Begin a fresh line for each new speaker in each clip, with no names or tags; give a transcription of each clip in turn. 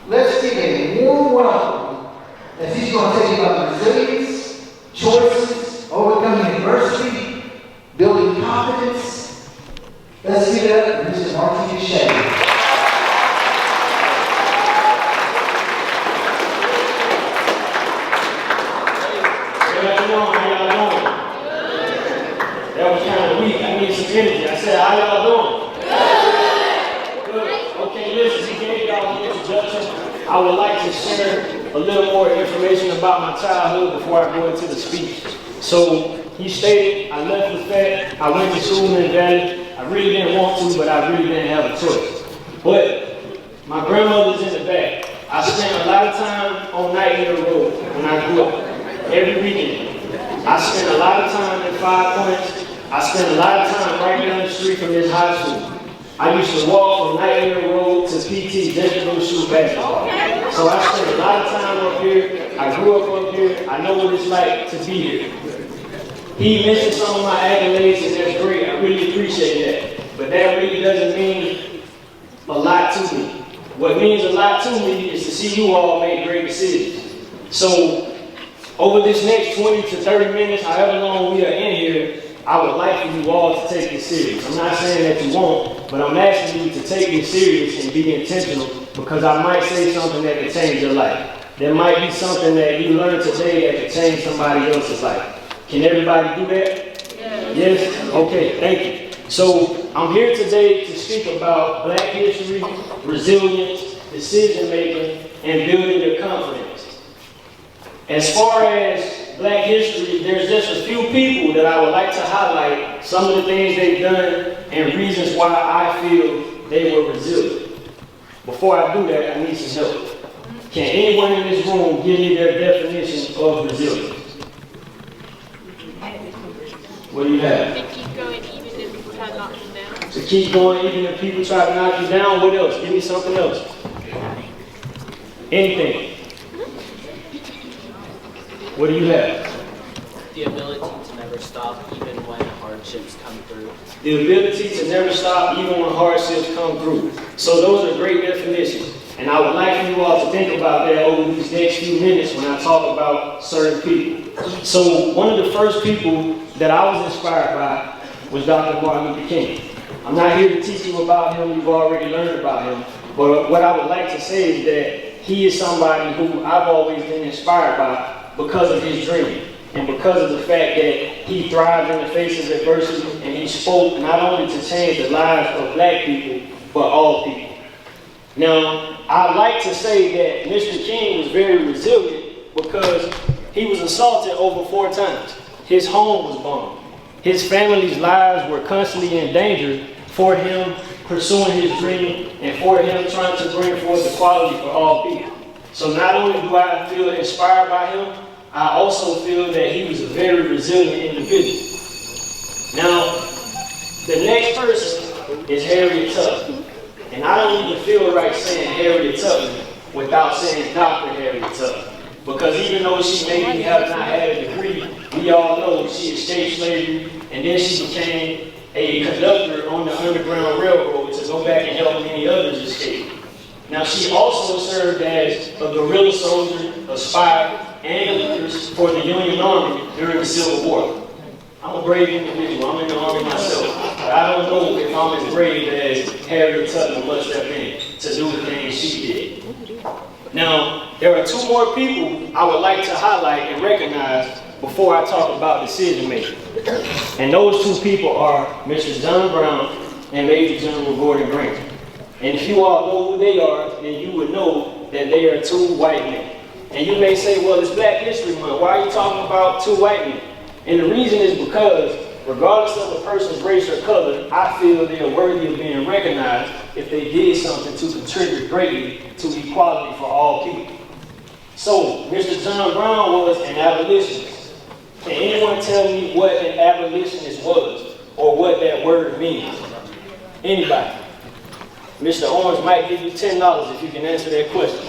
Let's give a warm welcome as he's going to tell you about resilience, choices, overcoming adversity, building confidence. Let's give it up for Mr. Martinez.
That was kind of weak. I need some energy. I said, how y'all doing? Good. Okay, listen, he gave y'all the introduction. I would like to share a little more information about my childhood before I go into the speech. So, he stated, I left with that. I went to school in Valley. I really didn't want to, but I really didn't have a choice. But my grandmother's in the back. I spent a lot of time on Nightingale Road when I grew up, every weekend. I spent a lot of time in 5 Points. I spent a lot of time right down the street from this high school. I used to walk from Nightingale Road to PT just to go shoot basketball. So I spent a lot of time up here. I grew up here. I know what it's like to be here. He mentioned some of my accolades, and that's great. I really appreciate that. But that really doesn't mean a lot to me. What means a lot to me is to see you all make great decisions. So over this next 20 to 30 minutes, however long we are in here, I would like for you all to take this serious. I'm not saying that you won't, but I'm asking you to take this serious and be intentional, because I might say something that can change your life. There might be something that you learned today that can change somebody else's life. Can everybody do that? Yes? Okay, thank you. So I'm here today to speak about Black history, resilience, decision making, and building your confidence. As far as Black history, there's just a few people that I would like to highlight some of the things they've done and reasons why I feel they were resilient. Before I do that, I need some help. Can anyone in this room give me their definition of resilience? What do you have?
To keep going even if people try to knock you down.
To keep going even if people try to knock you down? What else? Give me something else. Anything. What do you have?
The ability to never stop even when hardships come through.
The ability to never stop even when hardships come through. So those are great definitions. And I would like for you all to think about that over these next few minutes when I talk about certain people. So one of the first people that I was inspired by was Dr. Martin Luther King. I'm not here to teach you about him. You've already learned about him. But what I would like to say is that he is somebody who I've always been inspired by because of his dream and because of the fact that he thrived in the face of adversity, and he spoke not only to change the lives of Black people, but all people. Now, I like to say that Mr. King was very resilient because he was assaulted over 4 times. His home was bombed. His family's lives were constantly in danger for him pursuing his dream and for him trying to bring forth equality for all people. So not only do I feel inspired by him, I also feel that he was a very resilient individual. Now, the next person is Harriet Tubman. And I don't even feel right saying Harriet Tubman without saying Dr. Harriet Tubman. Because even though she maybe have not had a degree, we all know she escaped slavery, and then she became a conductor on the Underground Railroad to go back and help many others escape. Now, she also served as a guerrilla soldier, a spy, and a leader for the Union Army during the Civil War. I'm a brave individual. I'm in the Army myself. But I don't know if I'm as brave as Harriet Tubman must have been to do the things she did. Now, there are 2 more people I would like to highlight and recognize before I talk about decision making. And those 2 people are Mr. John Brown and Major General Gordon Grant. And if you all know who they are, then you would know that they are 2 white men. And you may say, well, it's Black History Month. Why are you talking about 2 white men? And the reason is because, regardless of the person's race or color, I feel they are worthy of being recognized if they did something to contribute greatly to equality for all people. So, Mr. John Brown was an abolitionist. Can anyone tell me what an abolitionist was, or what that word means? Anybody? Mr. Orange might give you $10 if you can answer that question.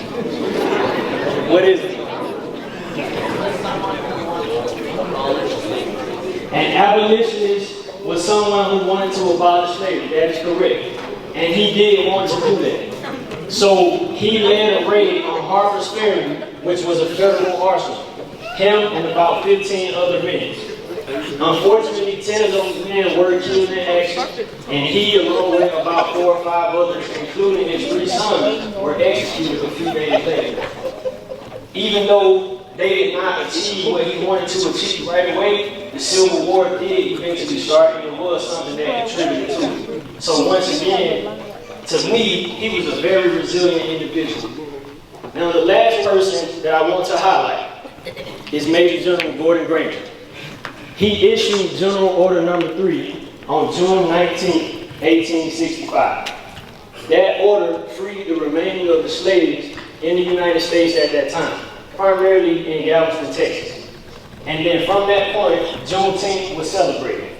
What is it? An abolitionist was someone who wanted to abolish slavery. That is correct. And he did want to do that. So he led a raid on Harper's Ferry, which was a federal arsenal. Him and about 15 other men. Unfortunately, 10 of those men were killed in action, and he, along with about 4 or 5 others, including his 3 sons, were executed a few days later. Even though they did not achieve what he wanted to achieve right away, the Civil War did eventually start, and it was something that contributed to it. So once again, to me, he was a very resilient individual. Now, the last person that I want to highlight is Major General Gordon Granger. He issued General Order Number 3 on June 19, 1865. That order freed the remaining of the slaves in the United States at that time, primarily in Galveston, Texas. And then from that point, Juneteenth was celebrated.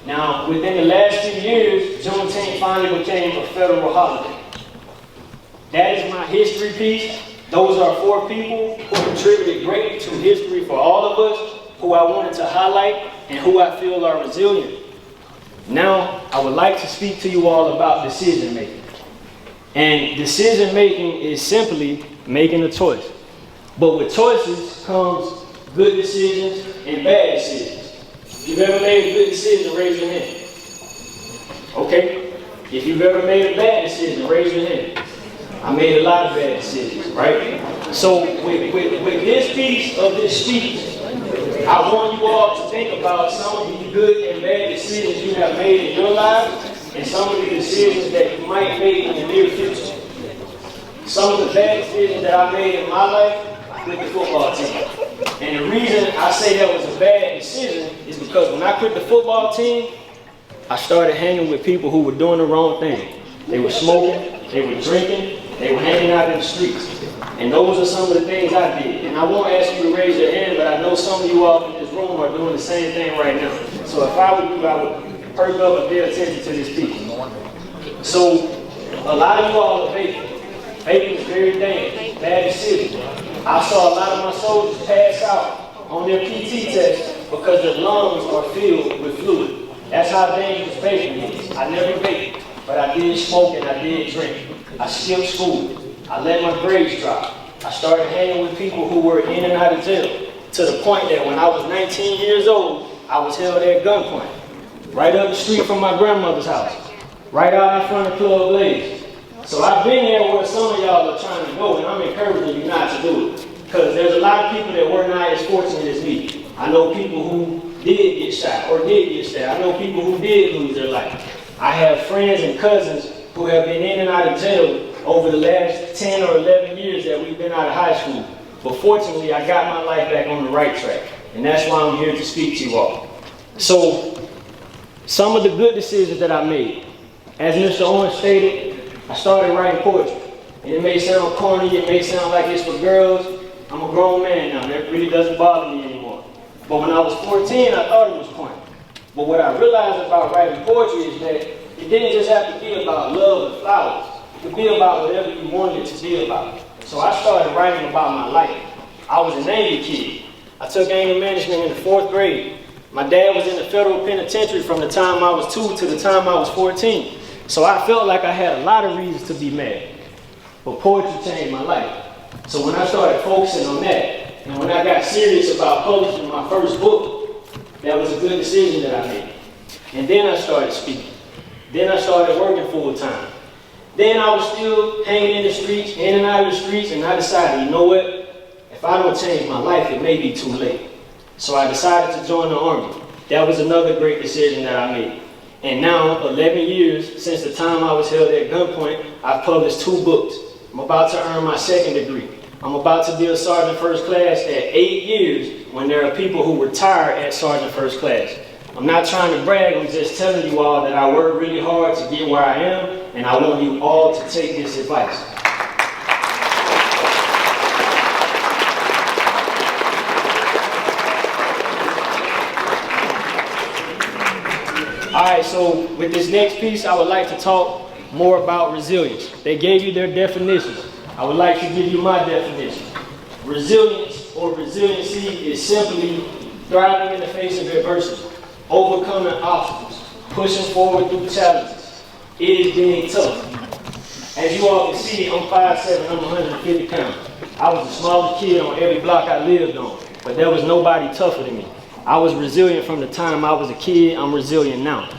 Now, within the last few years, Juneteenth finally became a federal holiday. That is my history piece. Those are 4 people who contributed greatly to history for all of us, who I wanted to highlight and who I feel are resilient. Now, I would like to speak to you all about decision making. And decision making is simply making a choice. But with choices comes good decisions and bad decisions. If you've ever made a good decision, raise your hand. Okay? If you've ever made a bad decision, raise your hand. I made a lot of bad decisions, right? So with this piece of this speech, I want you all to think about some of the good and bad decisions you have made in your lives and some of the decisions that you might make in the near future. Some of the bad decisions that I made in my life with the football team. And the reason I say that was a bad decision is because when I quit the football team, I started hanging with people who were doing the wrong thing. They were smoking, they were drinking, they were hanging out in the streets. And those are some of the things I did. And I won't ask you to raise your hand, but I know some of you all in this room are doing the same thing right now. So if I were you, I would perk up and pay attention to this piece. So a lot of you all are vaping. Vaping is very dangerous, bad decision. I saw a lot of my soldiers pass out on their PT test because their lungs are filled with fluid. That's how dangerous vaping is. I never vaped, but I did smoke and I did drink. I skipped school. I let my grades drop. I started hanging with people who were in and out of jail to the point that when I was 19 years old, I was held at gunpoint. Right up the street from my grandmother's house. Right out in front of Club Blaze. So I've been there where some of y'all are trying to go, and I'm encouraging you not to do it. Because there's a lot of people that were not as fortunate as me. I know people who did get shot or did get stabbed. I know people who did lose their life. I have friends and cousins who have been in and out of jail over the last 10 or 11 years that we've been out of high school. But fortunately, I got my life back on the right track. And that's why I'm here to speak to you all. So, some of the good decisions that I made. As Mr. Owen stated, I started writing poetry. And it may sound corny, it may sound like it's for girls. I'm a grown man now, that really doesn't bother me anymore. But when I was 14, I thought it was corny. But what I realized about writing poetry is that it didn't just have to be about love and flowers. It could be about whatever you wanted it to be about. So I started writing about my life. I was an angry kid. I took anger management in the 4th grade. My dad was in the federal penitentiary from the time I was 2 to the time I was 14. So I felt like I had a lot of reasons to be mad. But poetry changed my life. So when I started focusing on that, and when I got serious about publishing my first book, that was a good decision that I made. And then I started speaking. Then I started working full time. Then I was still hanging in the streets, in and out of the streets, and I decided, you know what? If I don't change my life, it may be too late. So I decided to join the Army. That was another great decision that I made. And now, 11 years since the time I was held at gunpoint, I've published 2 books. I'm about to earn my 2nd degree. I'm about to be a Sergeant First Class at 8 years when there are people who retire at Sergeant First Class. I'm not trying to brag, I'm just telling you all that I work really hard to get where I am, and I want you all to take this advice. All right, so with this next piece, I would like to talk more about resilience. They gave you their definitions. I would like to give you my definition. Resilience or resiliency is simply thriving in the face of adversity, overcoming obstacles, pushing forward through challenges. It is being tough. As you all can see, I'm 5'7", I'm 150 pounds. I was the smallest kid on every block I lived on, but there was nobody tougher than me. I was resilient from the time I was a kid, I'm resilient now.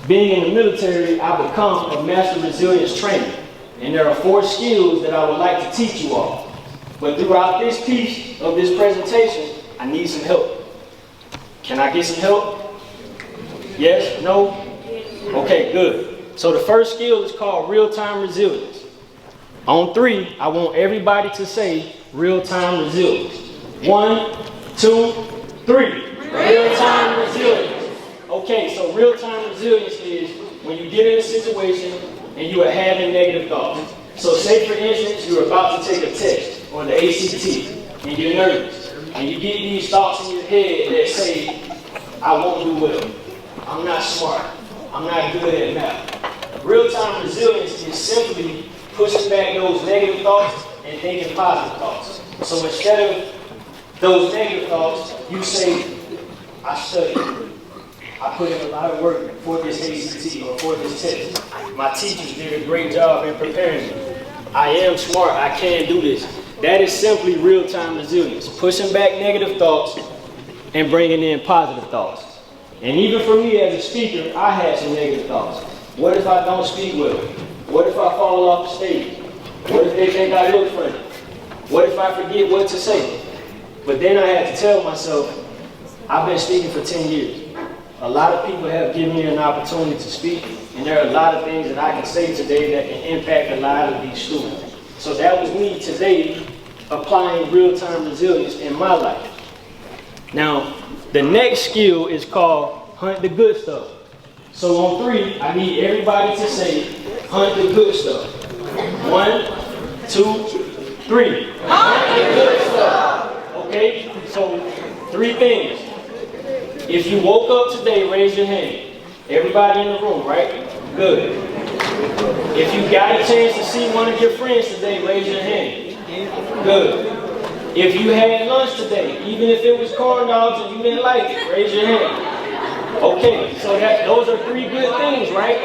Being in the military, I become a master resilience trainer, and there are 4 skills that I would like to teach you all. But throughout this piece of this presentation, I need some help. Can I get some help? Yes? No? Okay, good. So the first skill is called real-time resilience. On 3, I want everybody to say real-time resilience. 1, 2, 3. Real-time resilience. Okay, so real-time resilience is when you get in a situation and you are having negative thoughts. So say for instance, you're about to take a test or the ACT and you're nervous and you get these thoughts in your head that say, I won't do well, I'm not smart, I'm not good at math. Real-time resilience is simply pushing back those negative thoughts and thinking positive thoughts. So instead of those negative thoughts, you say, I studied. I put in a lot of work for this ACT or for this test. My teachers did a great job in preparing me. I am smart, I can do this. That is simply real-time resilience. Pushing back negative thoughts and bringing in positive thoughts. And even for me as a speaker, I had some negative thoughts. What if I don't speak well? What if I fall off the stage? What if they think I look funny? What if I forget what to say? But then I had to tell myself, I've been speaking for 10 years. A lot of people have given me an opportunity to speak, and there are a lot of things that I can say today that can impact the lives of these students. So that was me today applying real-time resilience in my life. Now, the next skill is called hunt the good stuff. So on 3, I need everybody to say hunt the good stuff. 1, 2, 3. Hunt the good stuff. Okay, so 3 things. If you woke up today, raise your hand. Everybody in the room, right? Good. If you got a chance to see one of your friends today, raise your hand. Good. If you had lunch today, even if it was corn dogs and you didn't like it, raise your hand. Okay, so those are 3 good things, right?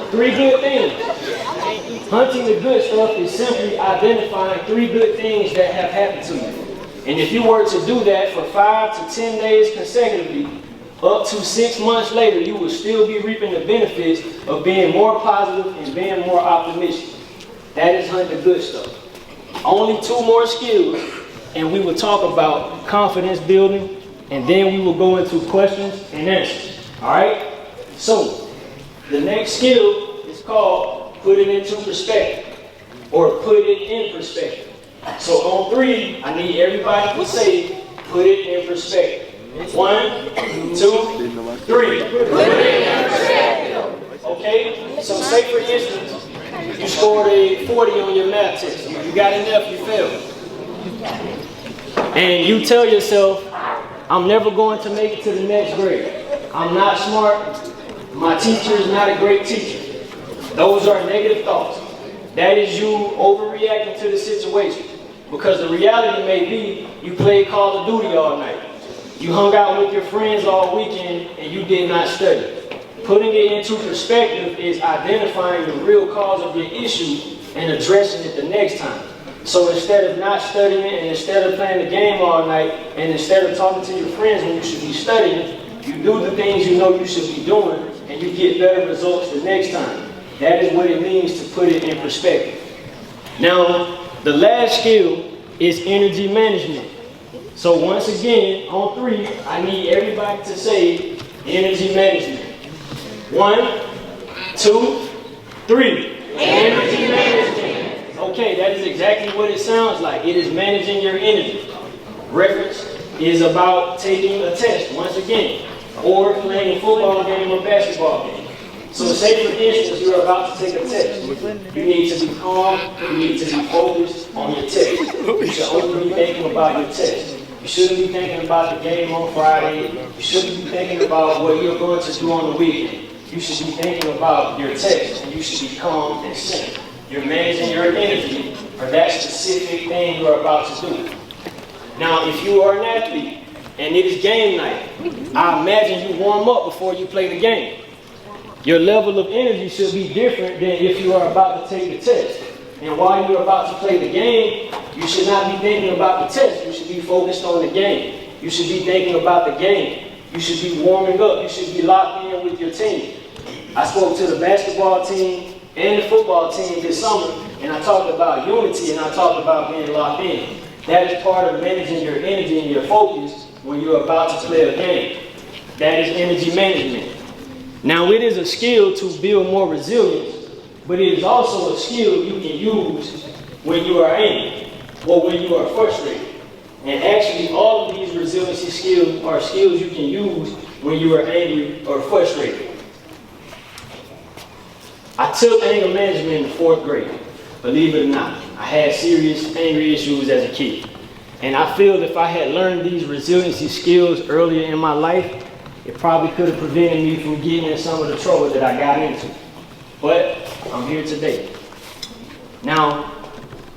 3 good things. Hunting the good stuff is simply identifying 3 good things that have happened to you. And if you were to do that for 5 to 10 days consecutively, up to 6 months later, you will still be reaping the benefits of being more positive and being more optimistic. That is hunting the good stuff. Only 2 more skills, and we will talk about confidence building, and then we will go into questions and answers. All right? So, the next skill is called put it into perspective, or put it in perspective. So on 3, I need everybody to say, put it in perspective. 1, 2, 3. Put it in perspective. Okay? So say for instance, you scored a 40 on your math test. You got an F, you failed. And you tell yourself, I'm never going to make it to the next grade. I'm not smart. My teacher is not a great teacher. Those are negative thoughts. That is you overreacting to the situation. Because the reality may be, you played Call of Duty all night. You hung out with your friends all weekend and you did not study. Putting it into perspective is identifying the real cause of your issue and addressing it the next time. So instead of not studying and instead of playing the game all night and instead of talking to your friends when you should be studying, you do the things you know you should be doing and you get better results the next time. That is what it means to put it in perspective. Now, the last skill is energy management. So once again, on 3, I need everybody to say energy management. 1, 2, 3. Energy management. Okay, that is exactly what it sounds like. It is managing your energy. Reference is about taking a test, once again, or playing a football game or basketball game. So say for instance, you're about to take a test. You need to be calm, you need to be focused on your test. You should only be thinking about your test. You shouldn't be thinking about the game on Friday. You shouldn't be thinking about what you're going to do on the weekend. You should be thinking about your test, and you should be calm and centered. You're managing your energy for that specific thing you're about to do. Now, if you are an athlete, and it is game night, I imagine you warm up before you play the game. Your level of energy should be different than if you are about to take the test. And while you're about to play the game, you should not be thinking about the test. You should be focused on the game. You should be thinking about the game. You should be warming up. You should be locked in with your team. I spoke to the basketball team and the football team this summer, and I talked about unity and I talked about being locked in. That is part of managing your energy and your focus when you're about to play a game. That is energy management. Now, it is a skill to build more resilience, but it is also a skill you can use when you are angry or when you are frustrated. And actually, all of these resiliency skills are skills you can use when you are angry or frustrated. I took anger management in the 4th grade. Believe it or not, I had serious anger issues as a kid. And I feel if I had learned these resiliency skills earlier in my life, it probably could have prevented me from getting in some of the trouble that I got into. But I'm here today. Now,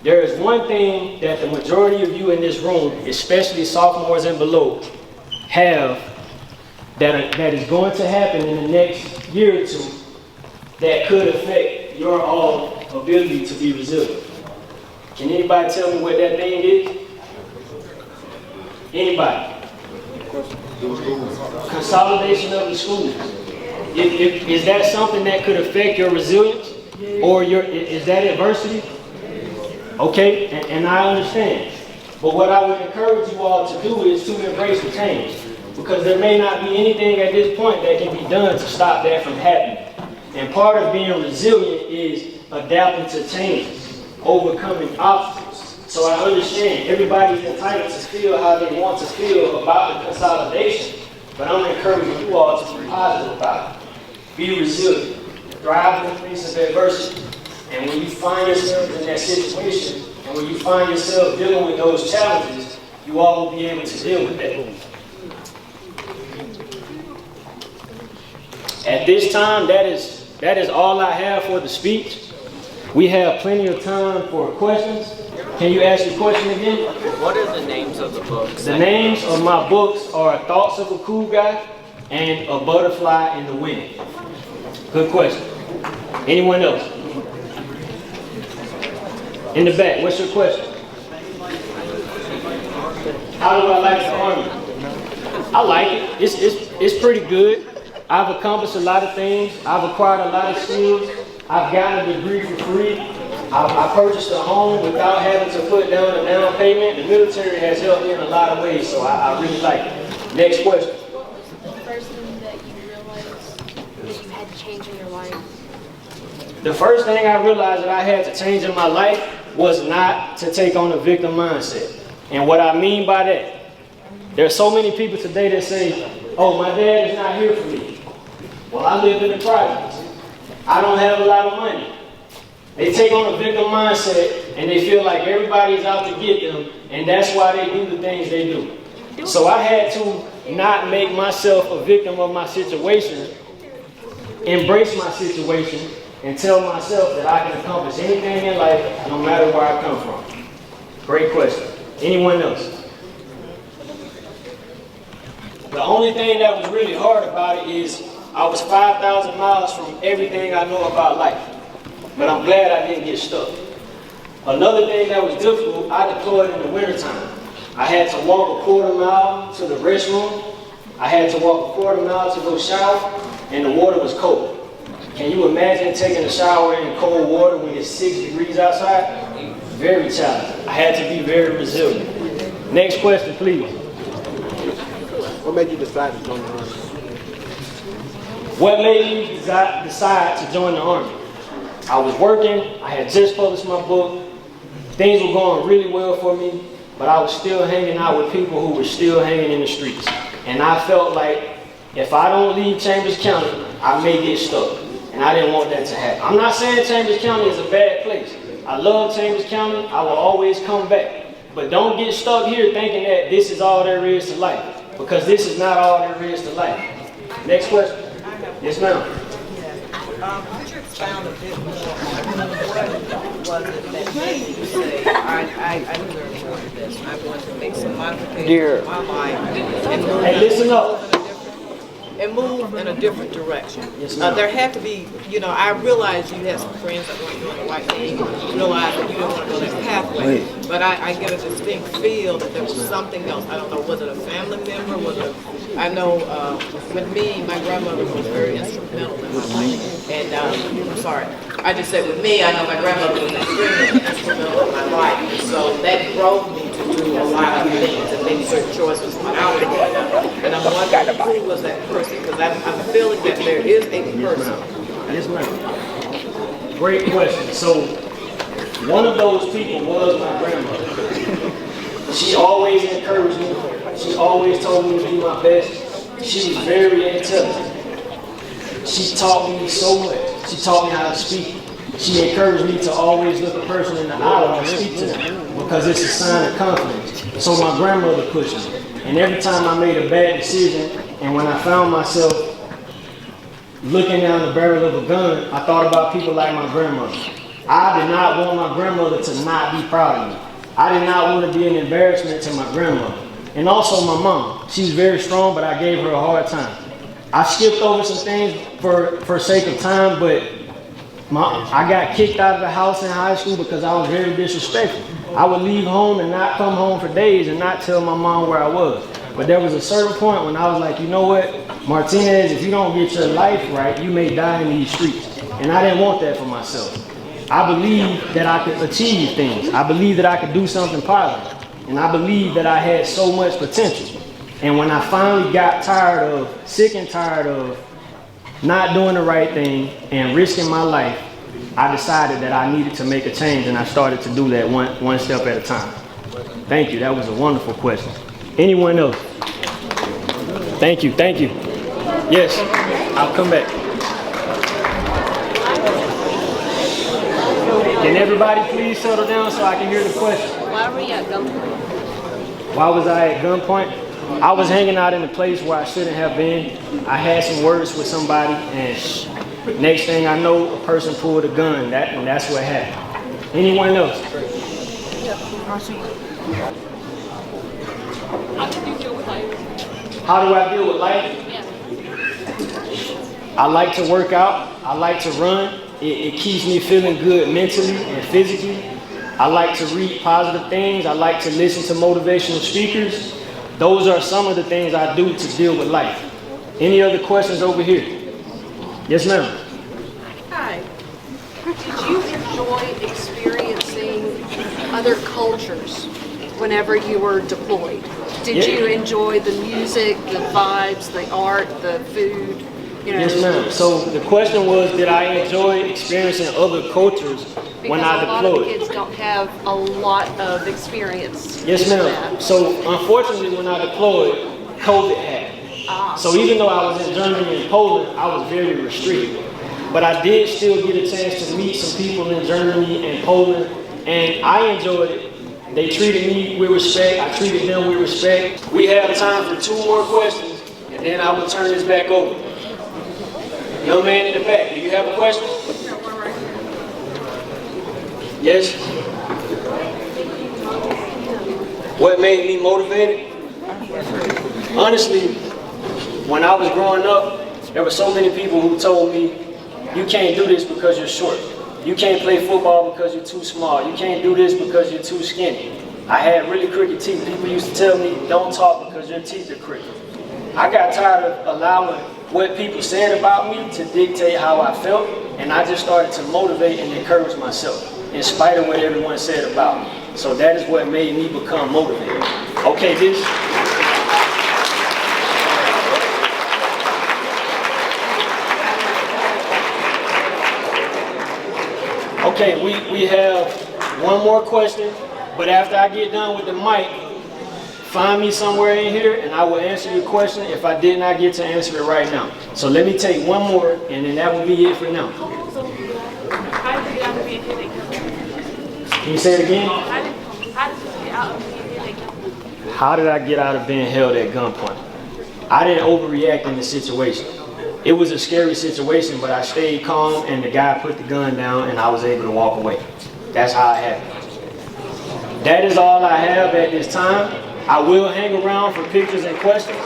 there is one thing that the majority of you in this room, especially sophomores and below, have that is going to happen in the next year or two that could affect your all ability to be resilient. Can anybody tell me what that thing is? Anybody? Consolidation of the schools. Is that something that could affect your resilience? Or is that adversity? Okay, and I understand. But what I would encourage you all to do is to embrace the change. Because there may not be anything at this point that can be done to stop that from happening. And part of being resilient is adapting to changes, overcoming obstacles. So I understand everybody's entitled to feel how they want to feel about the consolidation. But I'm encouraging you all to be positive about it. Be resilient. Thrive in the face of adversity. And when you find yourself in that situation, and when you find yourself dealing with those challenges, you all will be able to deal with that. At this time, that is all I have for the speech. We have plenty of time for questions. Can you ask your question again?
What are the names of the books?
The names of my books are Thoughts of a Cool Guy and A Butterfly in the Wind. Good question. Anyone else? In the back, what's your question? How do I like the Army? I like it. It's pretty good. I've accomplished a lot of things. I've acquired a lot of skills. I've gotten a degree for free. I purchased a home without having to put down a down payment. The military has helped me in a lot of ways, so I really like it. Next question.
The first thing that you realized that you had to change in your life?
The first thing I realized that I had to change in my life was not to take on a victim mindset. And what I mean by that, there are so many people today that say, oh, my dad is not here for me. Well, I live in the projects. I don't have a lot of money. They take on a victim mindset and they feel like everybody's out to get them, and that's why they do the things they do. So I had to not make myself a victim of my situation, embrace my situation, and tell myself that I can accomplish anything in life no matter where I come from. Great question. Anyone else? The only thing that was really hard about it is I was 5,000 miles from everything I know about life. But I'm glad I didn't get stuck. Another thing that was difficult, I deployed in the wintertime. I had to walk a quarter mile to the restroom. I had to walk a quarter mile to go shower, and the water was cold. Can you imagine taking a shower in cold water when it's 6 degrees outside? Very challenging. I had to be very resilient. Next question, please.
What made you decide to join the Army?
What made me decide to join the Army? I was working, I had just published my book, things were going really well for me, but I was still hanging out with people who were still hanging in the streets. And I felt like if I don't leave Chambers County, I may get stuck. And I didn't want that to happen. I'm not saying Chambers County is a bad place. I love Chambers County, I will always come back. But don't get stuck here thinking that this is all there is to life, because this is not all there is to life. Next question. Yes, ma'am.
Could you expound a bit more on what was it that made you say, I knew there was more to this, I want to make some modifications in my life. And
Hey, listen up.
and move in a different direction.
Yes, ma'am.
There had to be, I realized you had some friends that weren't doing the right thing, realized that you didn't want to go that pathway, but I get a distinct feel that there was something else. I don't know, was it a family member, I know with me, my grandmother was very instrumental in my life, and I'm sorry, I just said with me, I know my grandmother was extremely instrumental in my life, so that drove me to do a lot of things and make certain choices when I was growing up. And I'm wondering who was that person, because I'm feeling that there is a person.
Yes, ma'am. Great question. So, one of those people was my grandmother. She always encouraged me. She always told me to do my best. She was very intelligent. She taught me so much. She taught me how to speak. She encouraged me to always look a person in the eye when I speak to them, because it's a sign of confidence. So my grandmother pushed me. And every time I made a bad decision, and when I found myself looking down the barrel of a gun, I thought about people like my grandmother. I did not want my grandmother to not be proud of me. I did not want to be an embarrassment to my grandmother. And also my mom. She's very strong, but I gave her a hard time. I skipped over some things for sake of time, but I got kicked out of the house in high school because I was very disrespectful. I would leave home and not come home for days and not tell my mom where I was. But there was a certain point when I was like, you know what, Martinez, if you don't get your life right, you may die in these streets. And I didn't want that for myself. I believed that I could achieve things. I believed that I could do something positive. And I believed that I had so much potential. And when I finally got sick and tired of not doing the right thing and risking my life, I decided that I needed to make a change, and I started to do that one step at a time. Thank you. That was a wonderful question. Anyone else? Thank you. Yes, I'll come back. Can everybody please settle down so I can hear the question?
Why were you at gunpoint?
Why was I at gunpoint? I was hanging out in a place where I shouldn't have been. I had some words with somebody, and next thing I know, a person pulled a gun, and that's what happened. Anyone else? How do I deal with life? I like to work out. I like to run. It keeps me feeling good mentally and physically. I like to read positive things. I like to listen to motivational speakers. Those are some of the things I do to deal with life. Any other questions over here? Yes, ma'am.
Hi. Did you enjoy experiencing other cultures whenever you were deployed? Did you enjoy the music, the vibes, the art, the food?
Yes, ma'am. So the question was, did I enjoy experiencing other cultures when I deployed?
Because a lot of kids don't have a lot of experience.
Yes, ma'am. So unfortunately, when I deployed, COVID happened. So even though I was in Germany and Poland, I was very restricted. But I did still get a chance to meet some people in Germany and Poland, and I enjoyed it. They treated me with respect. I treated them with respect. We have time for 2 more questions, and then I will turn this back over. Young man in the back, do you have a question? Yes? What made me motivated? Honestly, when I was growing up, there were so many people who told me, you can't do this because you're short. You can't play football because you're too small. You can't do this because you're too skinny. I had really crooked teeth. People used to tell me, don't talk because your teeth are crooked. I got tired of allowing what people said about me to dictate how I felt, and I just started to motivate and encourage myself, in spite of what everyone said about me. So that is what made me become motivated. Okay, Okay, we have one more question, but after I get done with the mic, find me somewhere in here and I will answer your question if I did not get to answer it right now. So let me take one more and then that will be it for now. Can you say it again? How did I get out of being held at gunpoint? I didn't overreact in the situation. It was a scary situation, but I stayed calm and the guy put the gun down and I was able to walk away. That's how it happened. That is all I have at this time. I will hang around for pictures and questions.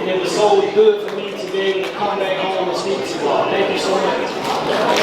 and it was so good for me to be able to come back home and speak to you all. Thank you so much.